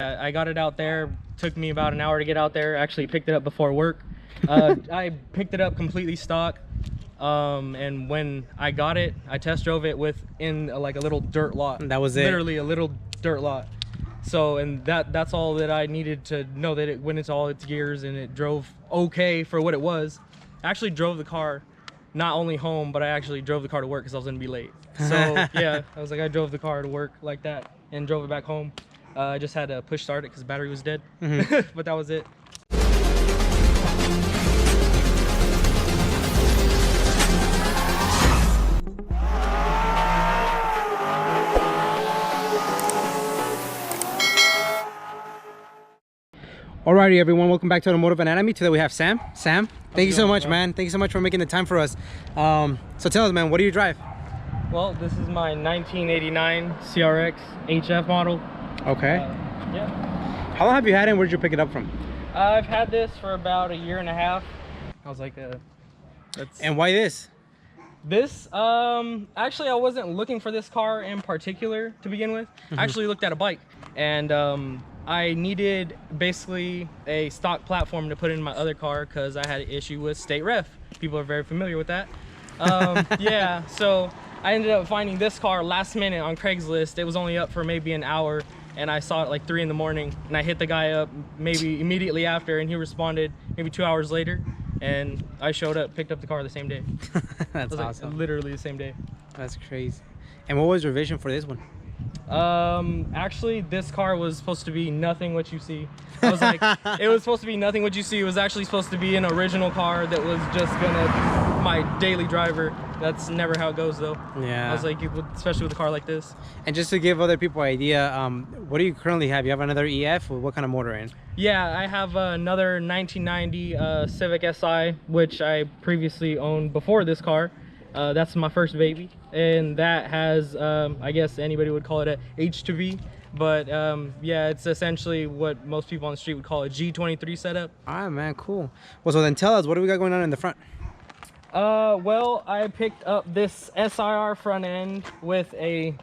I got it out there. Took me about an hour to get out there. Actually picked it up before work. I picked it up completely stock. And when I got it, I test drove it like a little dirt lot. That was it. Literally a little dirt lot. So, and that's all that I needed to know, that it went into all its gears and it drove okay for what it was. I actually drove the car not only home, but I actually drove the car to work because I was gonna be late. So yeah, I drove the car to work like that and drove it back home. I just had to push start it because the battery was dead. But that was it. Alrighty, everyone, welcome back to Automotive Anatomy. Today we have Sam. Thank you so much, man. Thank you so much for making the time for us. So tell us, man, what do you drive? Well, this is my 1989 CRX HF model. Okay. Yeah. How long have you had it and where did you pick it up from? I've had this for about a year and a half. I was like, And why this? This, actually I wasn't looking for this car in particular to begin with. I actually looked at a bike and I needed basically a stock platform to put in my other car because I had an issue with state ref. People are very familiar with that. Yeah, so I ended up finding this car last minute on Craigslist. It was only up for maybe an hour and I saw it like 3 in the morning and I hit the guy up maybe immediately after and he responded maybe 2 hours later and I showed up, picked up the car the same day. That's awesome. Like, literally the same day. That's crazy. And what was your vision for this one? Actually this car was supposed to be nothing what you see. I was like, it was supposed to be nothing what you see. It was actually supposed to be an original car that was just gonna be my daily driver. That's never how it goes though. Yeah. I was like, especially with a car like this. And just to give other people an idea, what do you currently have? You have another EF, or what kind of motor in? Yeah, I have another 1990 Civic Si, which I previously owned before this car. That's my first baby, and that has I guess anybody would call it a H2V, but yeah, it's essentially what most people on the street would call a G23 setup. All right, man, cool. Well, so then tell us, what do we got going on in the front? Well, I picked up this SIR front end with a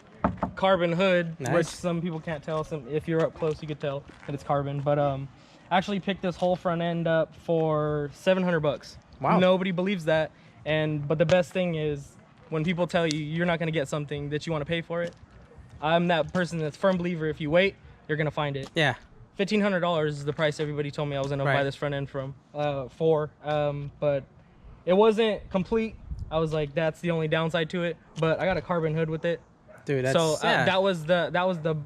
carbon hood. Nice. Which some people can't tell. If you're up close, you could tell that it's carbon, but I actually picked this whole front end up for 700 bucks. Wow. Nobody believes that. But the best thing is when people tell you you're not going to get something that you want to pay for it. I'm that person that's firm believer, if you wait, you're going to find it. Yeah. $1,500 is the price everybody told me I was going to buy this front end for. But it wasn't complete. I was like, that's the only downside to it. But I got a carbon hood with it. Dude, that's, so that was the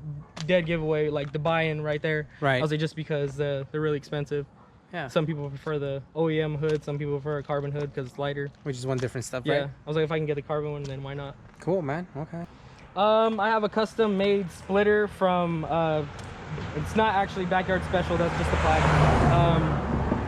dead giveaway, like the buy-in right there. Right. I was like, just because they're really expensive. Yeah. Some people prefer the OEM hood. Some people prefer a carbon hood because it's lighter. Which is one different stuff, right? Yeah. I was like, if I can get the carbon one, then why not? Cool, man. Okay. I have a custom-made splitter from. It's not actually Backyard Special. That's just the flag.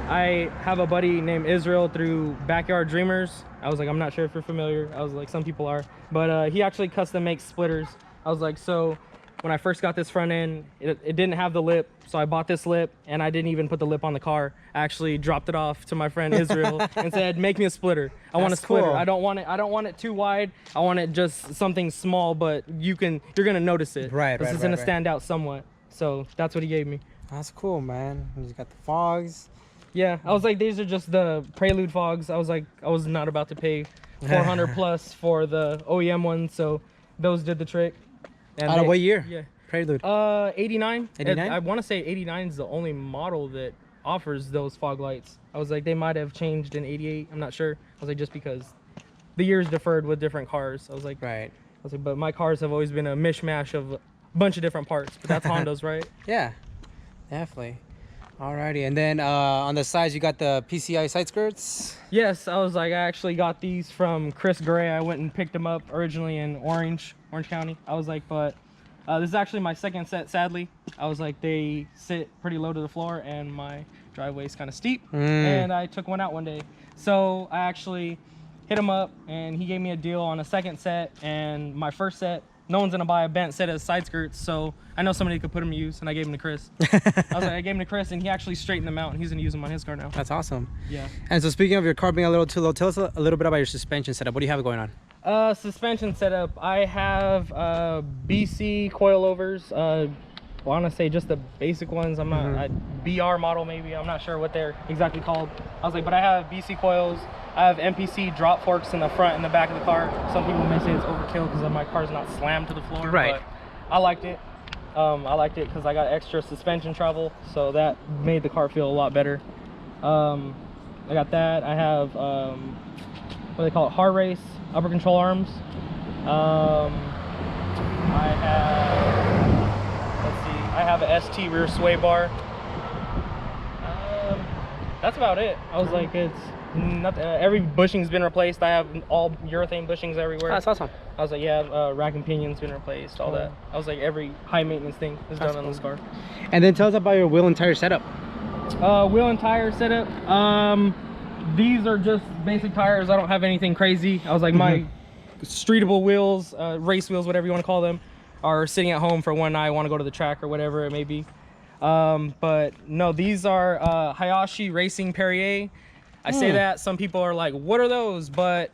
I have a buddy named Israel through Backyard Dreamers. I was like, I'm not sure if you're familiar. I was like, some people are, but he actually custom makes splitters. I was like, so. When I first got this front end, it didn't have the lip, so I bought this lip, and I didn't even put the lip on the car. I actually dropped it off to my friend Israel and said, "Make me a splitter. I want a splitter. Cool. I don't want it too wide. I want it just something small, but you're gonna notice it. Right. This is gonna stand out somewhat." So that's what he gave me. That's cool, man. He's got the fogs. Yeah, I was like, these are just the Prelude fogs. I was like, I was not about to pay 400 plus for the OEM ones, so those did the trick. And out of what year? Yeah, Prelude. 89. 89. I want to say 89 is the only model that offers those fog lights. I was like, they might have changed in 88. I'm not sure. I was like, just because the years deferred with different cars. I was like, right. I was like, but my cars have always been a mishmash of a bunch of different parts. But that's Honda's, right? Yeah, definitely. Alrighty, and then on the sides you got the PCI side skirts. Yes, I was like, I actually got these from Chris Gray. I went and picked them up originally in Orange County. I was like, but this is actually my second set, sadly. I was like, they sit pretty low to the floor and my driveway is kind of steep. And I took one out one day. So I actually hit him up and he gave me a deal on a second set, and my first set, no one's gonna buy a bent set of side skirts, so I know somebody could put them to use, and I gave them to Chris. I gave them to Chris, and he actually straightened them out, and he's gonna use them on his car now. That's awesome. Yeah. And so speaking of your car being a little too low, tell us a little bit about your suspension setup. What do you have going on? Suspension setup. I have BC coilovers. want to say just the basic ones. I'm not a BR model maybe. I'm not sure what they're exactly called. I was like, but I have BC coils. I have MPC drop forks in the front and the back of the car. Some people may say it's overkill because my car's not slammed to the floor. Right. But I liked it. I liked it because I got extra suspension travel, so that made the car feel a lot better. I got that. I have what do they call it? Hard race upper control arms. I have a ST rear sway bar. That's about it. I was like, it's not, every bushing's been replaced. I have all urethane bushings everywhere. That's awesome. I was like, yeah, rack and pinion's been replaced, all that. I was like, every high maintenance thing is done on this car. And then tell us about your wheel and tire setup. Wheel and tire setup. These are just basic tires. I don't have anything crazy. I was like, my streetable wheels, race wheels, whatever you want to call them, are sitting at home for when I want to go to the track or whatever it may be. But no, these are Hayashi Racing Perrier. I say that, some people are like, what are those? But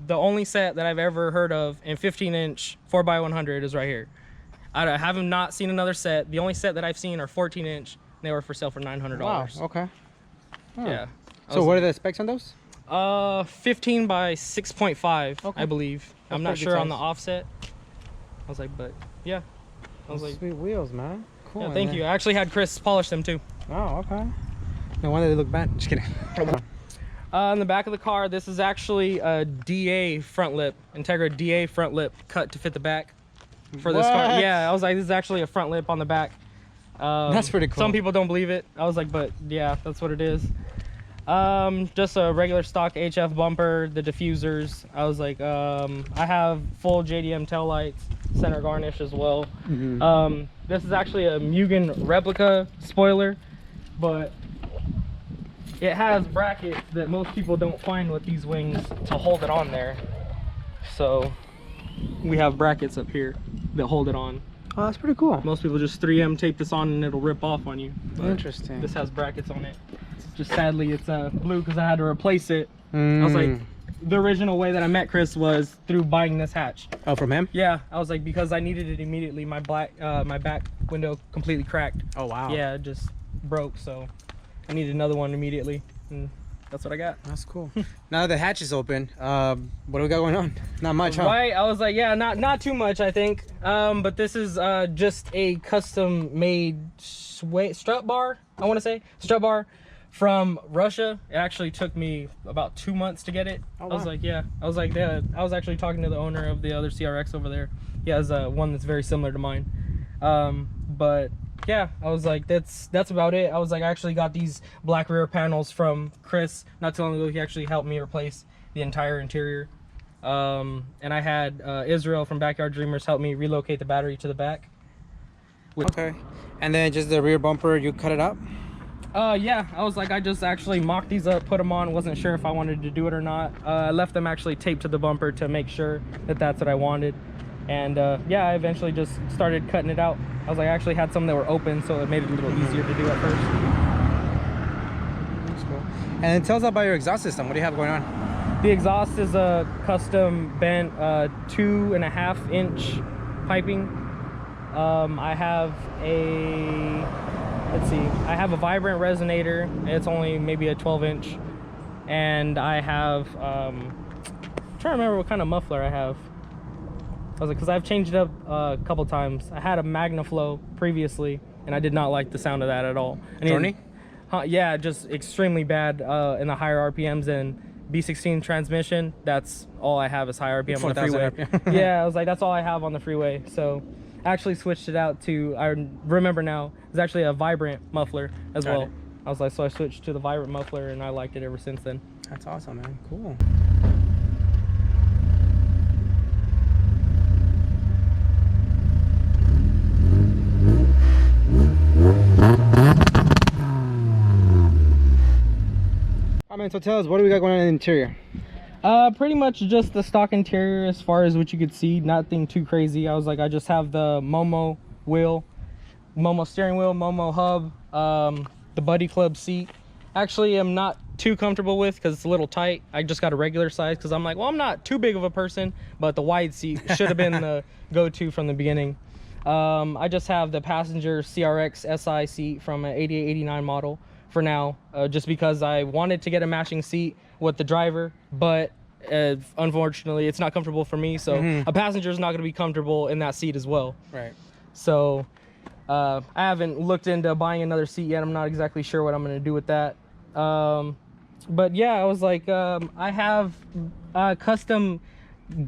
the only set that I've ever heard of in 15-inch 4x100 is right here. I have not seen another set. The only set that I've seen are 14-inch. They were for sale for $900. Wow, okay. Yeah. So what are the specs on those? 15 by 6.5, okay. I believe. I'm not sure on the offset. I was like, but yeah. I was like, sweet wheels, man. Cool. Yeah, thank you. I actually had Chris polish them too. Oh, okay. No wonder they look bad. Just kidding. In the back of the car, this is actually a DA front lip, Integra DA front lip cut to fit the back for this car. Yeah, I was like, this is actually a front lip on the back. That's pretty cool. Some people don't believe it. I was like, but yeah, that's what it is. Just a regular stock HF bumper, the diffusers. I was like, I have full JDM tail lights, center garnish as well. This is actually a Mugen replica spoiler, but it has brackets that most people don't find with these wings to hold it on there. So we have brackets up here that hold it on. Oh, that's pretty cool. Most people just 3M tape this on and it'll rip off on you. Interesting. This has brackets on it. Just sadly it's blue because I had to replace it. I was like, the original way that I met Chris was through buying this hatch. Oh, from him? Yeah, I was like, because I needed it immediately. My my back window completely cracked. Oh wow. Yeah, it just broke, so I needed another one immediately, and that's what I got. That's cool. Now that the hatch is open, what do we got going on? Not much, huh? Right, I was like, yeah, not too much, I think. But this is just a custom made strut bar, I want to say, strut bar from Russia. It actually took me about 2 months to get it. Oh, wow. I was like, yeah, I was actually talking to the owner of the other CRX over there. He has one that's very similar to mine. But yeah, I was like, that's about it. I was like, I actually got these black rear panels from Chris not too long ago. He actually helped me replace the entire interior. And I had Israel from Backyard Dreamers help me relocate the battery to the back. Okay. And then just the rear bumper, you cut it up? Yeah, I was like, I just actually mocked these up, put them on, wasn't sure if I wanted to do it or not. I left them actually taped to the bumper to make sure that that's what I wanted. And yeah, I eventually just started cutting it out. I was like, I actually had some that were open, so it made it a little easier to do at first. That's cool. And tell us about your exhaust system. What do you have going on? The exhaust is a custom bent 2.5-inch piping. I have a, let's see, I have a Vibrant resonator. It's only maybe a 12-inch. And I have, I'm trying to remember what kind of muffler I have. I was like, because I've changed it up a couple times. I had a MagnaFlow previously, and I did not like the sound of that at all. Thorny? Yeah, just extremely bad in the higher RPMs and B16 transmission. That's all I have is high RPM on the freeway. Yeah, I was like, that's all I have on the freeway. So I actually switched it out to, I remember now, it's actually a Vibrant muffler as well. I was like, so I switched to the Vibrant muffler, and I liked it ever since then. That's awesome, man. Cool. Man, so tell us, what do we got going on in the interior? Pretty much just the stock interior as far as what you could see. Nothing too crazy. I was like, I just have the Momo wheel, Momo steering wheel, Momo hub, the Buddy Club seat. Actually, I'm not too comfortable with because it's a little tight. I just got a regular size because I'm like, well, I'm not too big of a person, but the wide seat should have been the go-to from the beginning. I just have the passenger CRX SI seat from an 88, 89 model for now, just because I wanted to get a matching seat with the driver, but unfortunately it's not comfortable for me, so a passenger is not going to be comfortable in that seat as well. Right. So I haven't looked into buying another seat yet. I'm not exactly sure what I'm going to do with that. But yeah, I was like, I have a custom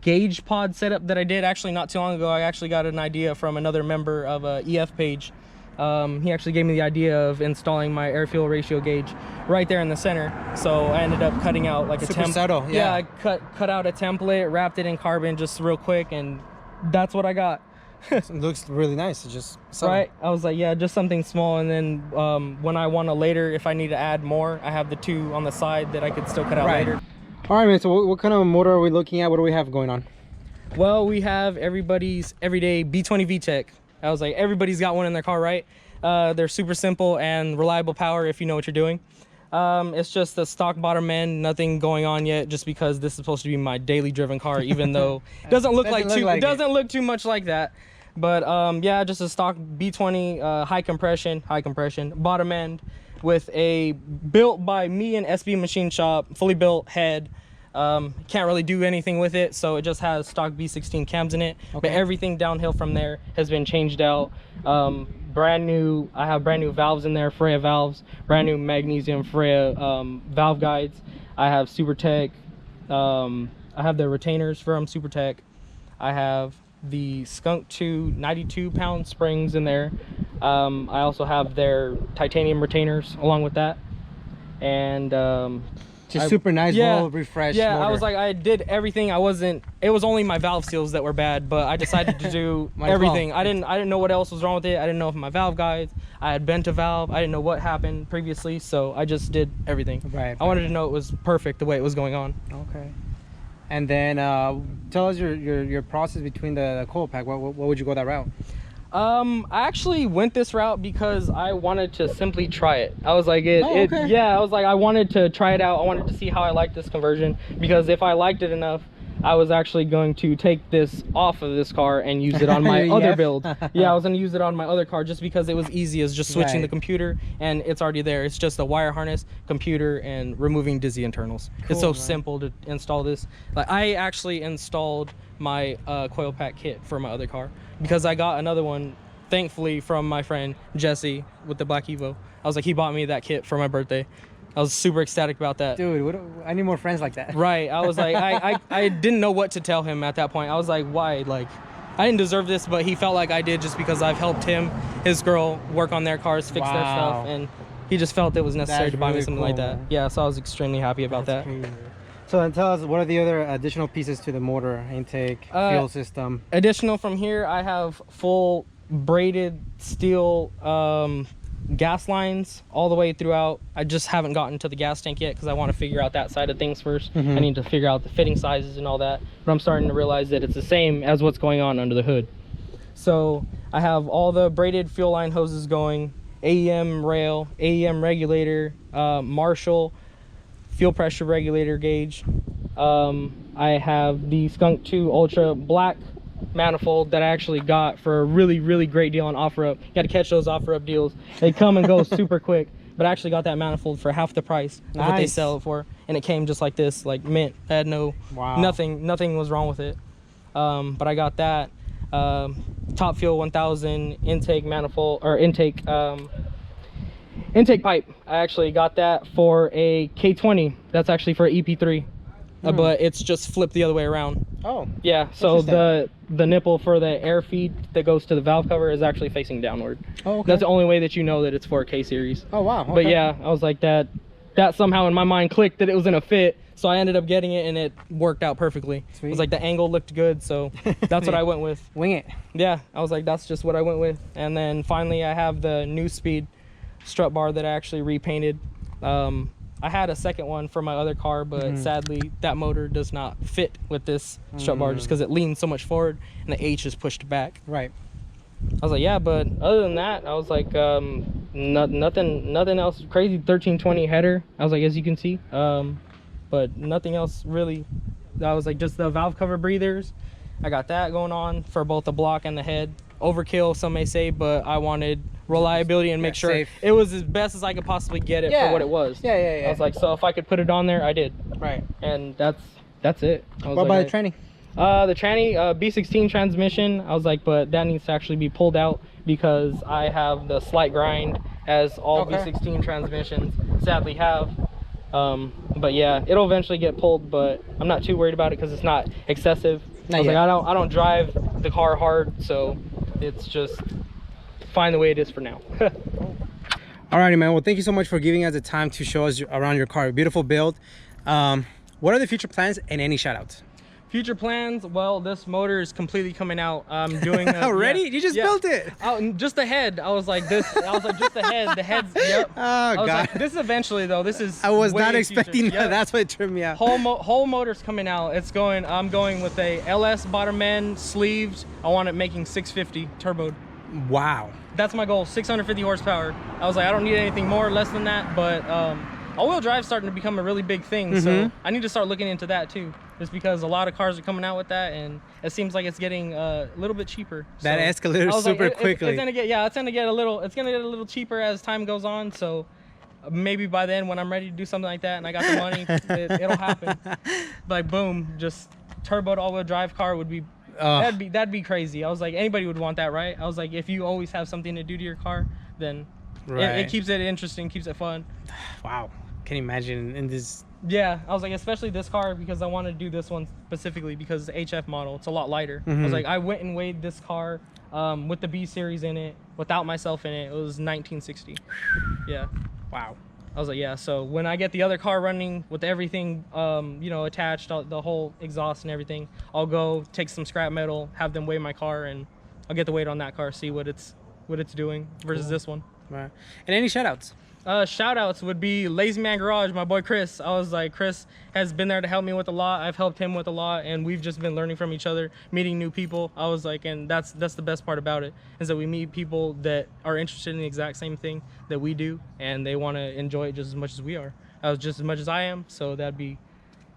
gauge pod setup that I did actually not too long ago. I actually got an idea from another member of a EF page. He actually gave me the idea of installing my air fuel ratio gauge right there in the center. So I ended up cutting out like a super subtle. Yeah, I cut out a template, wrapped it in carbon just real quick, and that's what I got. It looks really nice. It's just subtle. Right. I was like, yeah, just something small, and then when I want to later, if I need to add more, I have the two on the side that I could still cut out later. All right, man. So what kind of motor are we looking at? What do we have going on? Well, we have everybody's everyday B20 VTEC. I was like, everybody's got one in their car, right? They're super simple and reliable power if you know what you're doing. It's just the stock bottom end, nothing going on yet, just because this is supposed to be my daily driven car, even though it doesn't look look too much like that. But yeah, just a stock B20 high compression bottom end with a built by me and SB Machine Shop, fully built head. Can't really do anything with it, so it just has stock B16 cams in it. But everything downhill from there has been changed out. Brand new, I have brand new valves in there, Freya valves, brand new magnesium Freya valve guides. I have SuperTech, I have the retainers from SuperTech. I have the Skunk 2 92-pound springs in there. I also have their titanium retainers along with that. And just super nice, well refreshed motor. I was like, I did everything. It was only my valve seals that were bad, but I decided to do everything. I didn't know what else was wrong with it. I didn't know if my valve guides, I had bent a valve, I didn't know what happened previously, so I just did everything. I wanted to know it was perfect the way it was going on. Okay. And then tell us your process between the coil pack. What would you go that route? I actually went this route because I wanted to simply try it. I was like, I was like, I wanted to try it out. I wanted to see how I liked this conversion, because if I liked it enough, I was actually going to take this off of this car and use it on my other build. Yeah, I was going to use it on my other car just because it was easy as just switching the computer, and it's already there. It's just a wire harness, computer, and removing dizzy internals. Cool, it's so simple to install this. Like, I actually installed my coil pack kit for my other car because I got another one, thankfully, from my friend Jesse with the Black Evo. I was like, he bought me that kit for my birthday. I was super ecstatic about that. Dude, I need more friends like that. Right. I was like, I didn't know what to tell him at that point. I was like, why? Like, I didn't deserve this, but he felt like I did just because I've helped him, his girl, work on their cars, fix their stuff, and he just felt it was necessary to buy me something like that. Man. Yeah, so I was extremely happy about that. Crazy. So then tell us, what are the other additional pieces to the motor, intake, fuel system? Additional from here, I have full braided steel gas lines all the way throughout. I just haven't gotten to the gas tank yet because I want to figure out that side of things first. I need to figure out the fitting sizes and all that, but I'm starting to realize that it's the same as what's going on under the hood. So I have all the braided fuel line hoses going, AEM rail, AEM regulator, Marshall fuel pressure regulator gauge. I have the Skunk 2 Ultra black manifold that I actually got for a really great deal on OfferUp. You got to catch those OfferUp deals. They come and go super quick, but I actually got that manifold for half the price of what they sell it for, and it came just like this, like mint. I had nothing was wrong with it. But I got that Top Fuel 1000 intake manifold, or intake pipe. I actually got that for a K20. That's actually for EP3. But it's just flipped the other way around. Oh, yeah. So the nipple for the air feed that goes to the valve cover is actually facing downward. Oh, okay. That's the only way that you know that it's for a K series. Oh, wow. Okay. But yeah, I was like, that somehow in my mind clicked that it was gonna fit, so I ended up getting it, and it worked out perfectly. Sweet. It was like the angle looked good, so that's what I went with. Wing it. Yeah, I was like, that's just what I went with. And then finally, I have the new speed strut bar that I actually repainted. I had a second one for my other car, but sadly that motor does not fit with this strut bar just because it leans so much forward and the H is pushed back. Right. I was like, yeah, but other than that, I was like, nothing else crazy. 1320 header, I was like, as you can see, but nothing else really. I was like, just the valve cover breathers, I got that going on for both the block and the head. overkill, some may say, but I wanted reliability and make sure safe. it was as best as I could possibly get it for what it was. Yeah. I was like, so if I could put it on there, I did. Right. And that's it. I was What like, about the tranny? The tranny, B16 transmission. I was like, but that needs to actually be pulled out because I have the slight grind, as all B16 transmissions sadly have. But yeah, it'll eventually get pulled, but I'm not too worried about it because it's not excessive. I was like, I don't drive the car hard, so it's just fine the way it is for now. Alrighty, man. Well, thank you so much for giving us the time to show us around your car. Beautiful build. What are the future plans and any shout outs? Future plans, well, this motor is completely coming out. I'm doing already? You just built it. Oh, just the head. I was like this. I was like just the head. The head's yep. Oh I was god. like, this is eventually though. This is. I was way not in expecting future. that. Yep. That's what tripped me out. Whole motor's coming out. It's going. I'm going with a LS bottom end sleeved. I want it making 650 turboed. Wow. That's my goal. 650 horsepower. I was like, I don't need anything more or less than that. But all-wheel drive starting to become a really big thing. So I need to start looking into that too. Just because a lot of cars are coming out with that, and it seems like it's getting a little bit cheaper. That escalated super quickly. It's gonna get a little cheaper as time goes on. So maybe by then, when I'm ready to do something like that and I got the money, it'll happen. Like boom, just turboed all-wheel drive car would be. That'd be crazy. I was like, anybody would want that, right? I was like, if you always have something to do to your car, then it keeps it interesting, keeps it fun. Wow, can you imagine in this? Yeah, I was like, especially this car, because I want to do this one specifically because the HF model, it's a lot lighter. I was like, I went and weighed this car with the B series in it, without myself in it. It was 1960. Yeah. Wow. I was like, yeah. So when I get the other car running with everything, you know, attached, the whole exhaust and everything, I'll go take some scrap metal, have them weigh my car, and I'll get the weight on that car, see what it's doing versus this one. Right. And any shout outs? Shout outs would be Lazy Man Garage, my boy Chris. I was like, Chris has been there to help me with a lot. I've helped him with a lot, and we've just been learning from each other, meeting new people. I was like, and that's the best part about it, is that we meet people that are interested in the exact same thing that we do, and they want to enjoy it just as much as we are. Just as much as I am. So that'd be,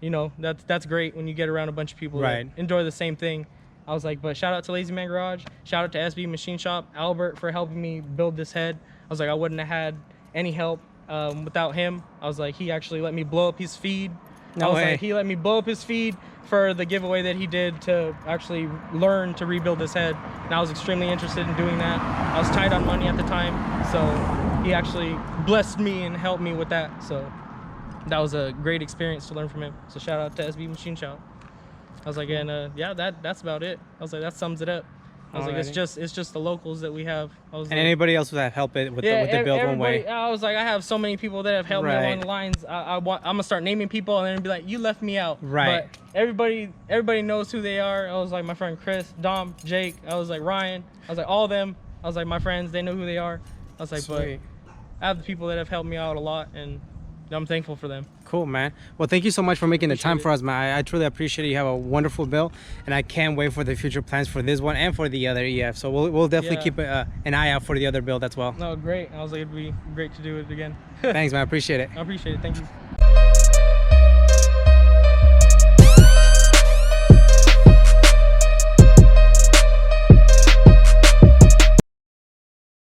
you know, that's great when you get around a bunch of people that enjoy the same thing. I was like, but shout out to Lazy Man Garage, shout out to SB Machine Shop, Albert for helping me build this head. I was like, I wouldn't have had any help without him. I was like, he actually let me blow up his feed. Like, he let me blow up his feed for the giveaway that he did to actually learn to rebuild his head, and I was extremely interested in doing that. I was tight on money at the time, so he actually blessed me and helped me with that. So that was a great experience to learn from him. So shout out to SB Machine Shop. I was like, and yeah, that's about it. I was like, that sums it up. I was like, it's just the locals that we have. I was and like, anybody else that help it with the build one way. I was like, I have so many people that have helped me along the lines. I'm gonna start naming people and then be like, you left me out. Right. But everybody knows who they are. I was like, my friend Chris, Dom, Jake. I was like, Ryan. I was like, all of them. I was like, my friends, they know who they are. I was like, Sweet. but I have the people that have helped me out a lot, and I'm thankful for them. Cool, man. Well, thank you so much for making the time for us, man. I truly appreciate it. You have a wonderful build, and I can't wait for the future plans for this one and for the other EF. So we'll definitely keep an eye out for the other build as well. No, great. I was like, it'd be great to do it again. Thanks, man. I appreciate it. I appreciate it. Thank you.